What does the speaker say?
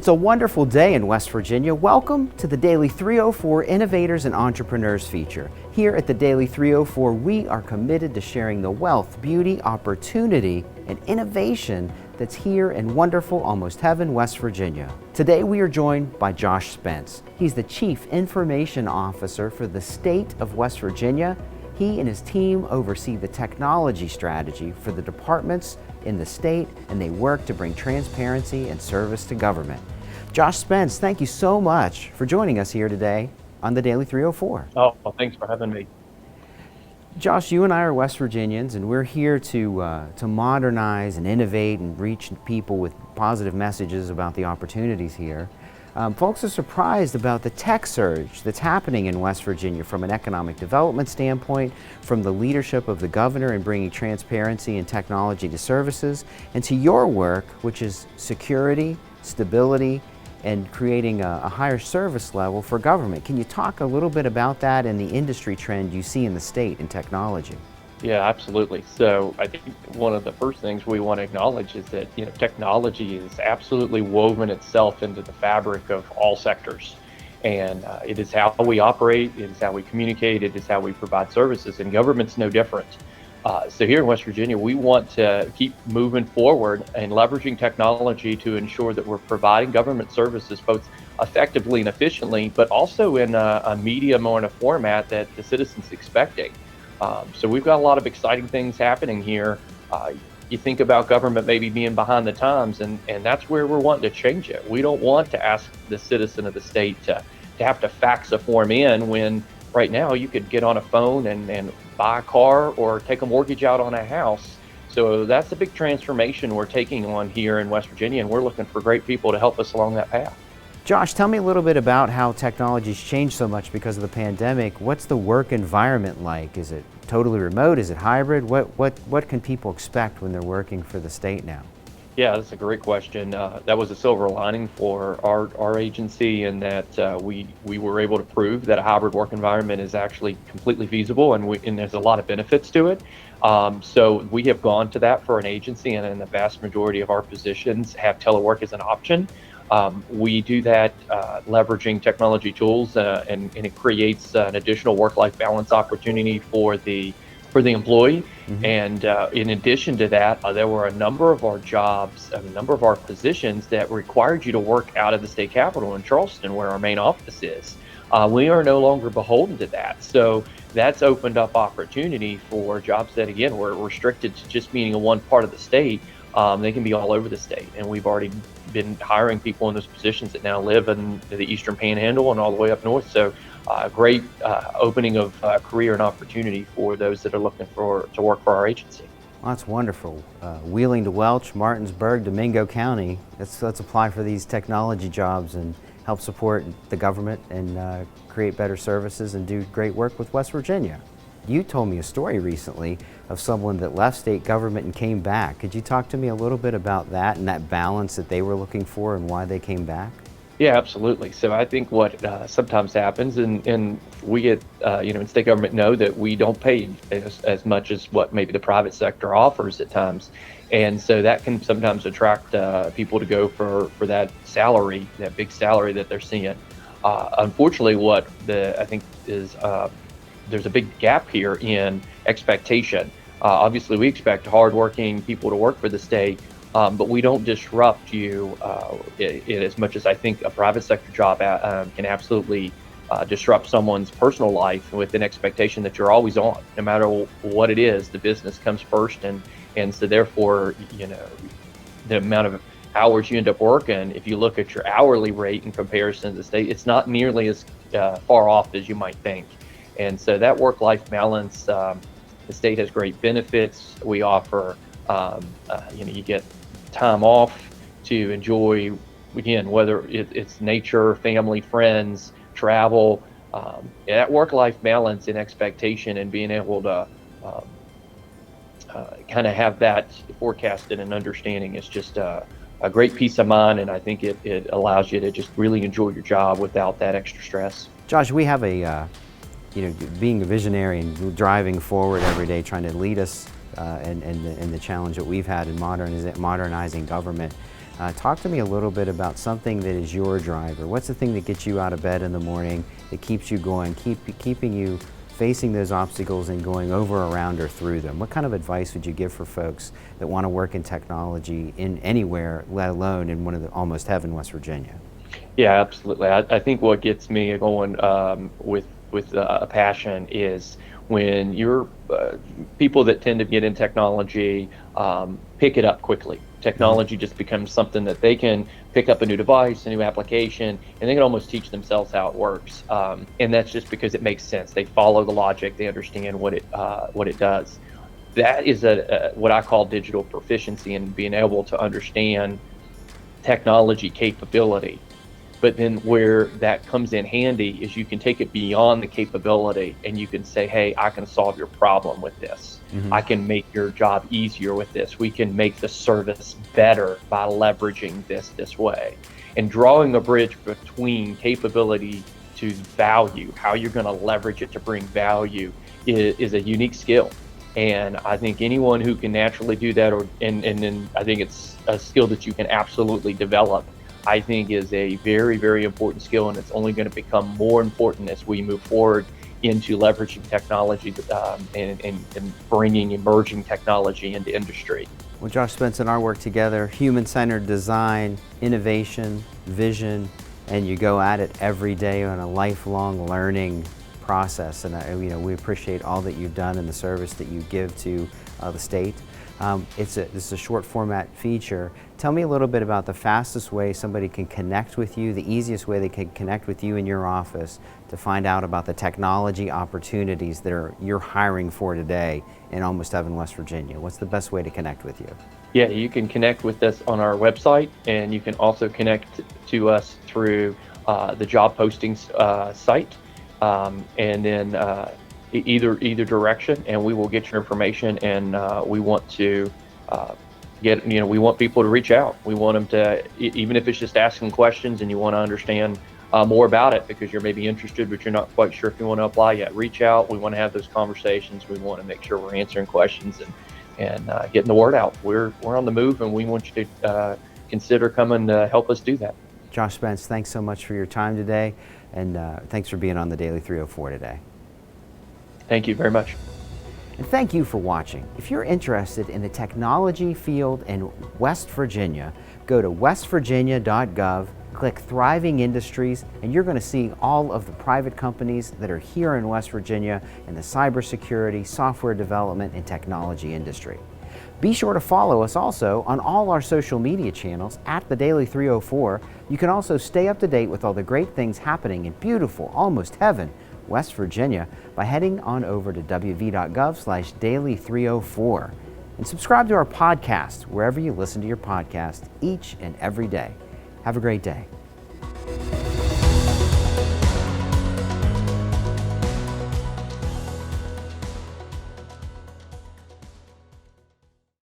It's a wonderful day in West Virginia. Welcome to the Daily 304 Innovators and Entrepreneurs feature. Here at the Daily 304, we are committed to sharing the wealth, beauty, opportunity, and innovation that's here in wonderful, almost heaven, West Virginia. Today we are joined by Josh Spence. He's the Chief Information Officer for the state of West Virginia. He and his team oversee the technology strategy for the departments in the state, and they work to bring transparency and service to government. Josh Spence, thank you so much for joining us here today on the Daily 304. Oh, well, thanks for having me. Josh, you and I are West Virginians, and we're here to modernize and innovate and reach people with positive messages about the opportunities here. Folks are surprised about the tech surge that's happening in West Virginia from an economic development standpoint, from the leadership of the governor in bringing transparency and technology to services, and to your work, which is security, stability, and creating a higher service level for government. Can you talk a little bit about that and the industry trend you see in the state in technology? Yeah, absolutely. So I think one of the first things we want to acknowledge is that technology is absolutely woven itself into the fabric of all sectors, and it is how we operate, it is how we communicate, it is how we provide services, and government's no different. So here in West Virginia, we want to keep moving forward and leveraging technology to ensure that we're providing government services both effectively and efficiently, but also in a medium or in a format that the citizens expecting. So we've got a lot of exciting things happening here. You think about government maybe being behind the times, and that's where we're wanting to change it. We don't want to ask the citizen of the state to have to fax a form in when right now you could get on a phone and buy a car or take a mortgage out on a house. So that's a big transformation we're taking on here in West Virginia, and we're looking for great people to help us along that path. Josh, tell me a little bit about how technology's changed so much because of the pandemic. What's the work environment like? Is it totally remote? Is it hybrid? What can people expect when they're working for the state now? Yeah, that's a great question. That was a silver lining for our agency, in that we were able to prove that a hybrid work environment is actually completely feasible, and there's a lot of benefits to it. So we have gone to that for an agency, and in the vast majority of our positions have telework as an option. We do that leveraging technology tools, and it creates an additional work-life balance opportunity for the employee. Mm-hmm. And in addition to that, there were a number of our jobs, a number of our positions that required you to work out of the state capitol in Charleston, where our main office is. We are no longer beholden to that. So that's opened up opportunity for jobs that, again, were restricted to just being in one part of the state. They can be all over the state, and we've already been hiring people in those positions that now live in the Eastern Panhandle and all the way up north. So great opening of career and opportunity for those that are looking to work for our agency. Well, that's wonderful. Wheeling to Welch, Martinsburg, Domingo County, let's apply for these technology jobs and help support the government and create better services and do great work with West Virginia. You told me a story recently of someone that left state government and came back. Could you talk to me a little bit about that and that balance that they were looking for and why they came back? Yeah, absolutely. So I think what sometimes happens, and we get, in state government know that we don't pay as much as what maybe the private sector offers at times. And so that can sometimes attract people to go for that salary, that big salary that they're seeing. Unfortunately, what I think is there's a big gap here in expectation. Obviously, we expect hardworking people to work for the state, but we don't disrupt you as much as I think a private sector job can absolutely disrupt someone's personal life with an expectation that you're always on, no matter what it is. The business comes first, and so therefore, the amount of hours you end up working, if you look at your hourly rate in comparison to the state, it's not nearly as far off as you might think. And so that work-life balance, the state has great benefits. We offer, you get time off to enjoy, again, whether it's nature, family, friends, travel. That work-life balance and expectation and being able to kind of have that forecasted and understanding is just a great peace of mind, and I think it allows you to just really enjoy your job without that extra stress. Josh, we have a being a visionary and driving forward every day, trying to lead us in the challenge that we've had in modernizing government. Talk to me a little bit about something that is your driver. What's the thing that gets you out of bed in the morning, that keeps you going, keeping you facing those obstacles and going over, around, or through them? What kind of advice would you give for folks that want to work in technology in anywhere, let alone in one of the almost heaven, West Virginia? Yeah, absolutely. I think what gets me going with a passion is when you're people that tend to get in technology pick it up quickly. Technology just becomes something that they can pick up a new device, a new application, and they can almost teach themselves how it works. And that's just because it makes sense. They follow the logic, they understand what it does. That is what I call digital proficiency, and being able to understand technology capability. But then where that comes in handy is you can take it beyond the capability and you can say, hey, I can solve your problem with this. I can make your job easier with this. We can make the service better by leveraging this way. And drawing a bridge between capability to value, how you're going to leverage it to bring value, is a unique skill. And I think anyone who can naturally do that, and then I think it's a skill that you can absolutely develop, I think is a very, very important skill, and it's only going to become more important as we move forward into leveraging technology and bringing emerging technology into industry. Well, Josh Spence and I work together, human-centered design, innovation, vision, and you go at it every day on a lifelong learning process. And we appreciate all that you've done and the service that you give to the state. This is a short format feature. Tell me a little bit about the fastest way somebody can connect with you, the easiest way they can connect with you in your office to find out about the technology opportunities that you're hiring for today in Almost Heaven, West Virginia. What's the best way to connect with you? Yeah, you can connect with us on our website, and you can also connect to us through the job postings site, and then either direction, and we will get your information. And we want to we want people to reach out. We want them to, even if it's just asking questions and you want to understand more about it because you're maybe interested but you're not quite sure if you want to apply yet, reach out. We want to have those conversations. We want to make sure we're answering questions and getting the word out. We're on the move, and we want you to consider coming to help us do that. Josh Spence, thanks so much for your time today, and thanks for being on the Daily 304 today. Thank you very much. And thank you for watching. If you're interested in the technology field in West Virginia, go to westvirginia.gov, click Thriving Industries, and you're going to see all of the private companies that are here in West Virginia in the cybersecurity, software development, and technology industry. Be sure to follow us also on all our social media channels at the Daily 304. You can also stay up to date with all the great things happening in beautiful Almost Heaven, West Virginia, by heading on over to wv.gov/daily304 and subscribe to our podcast wherever you listen to your podcast each and every day. Have a great day.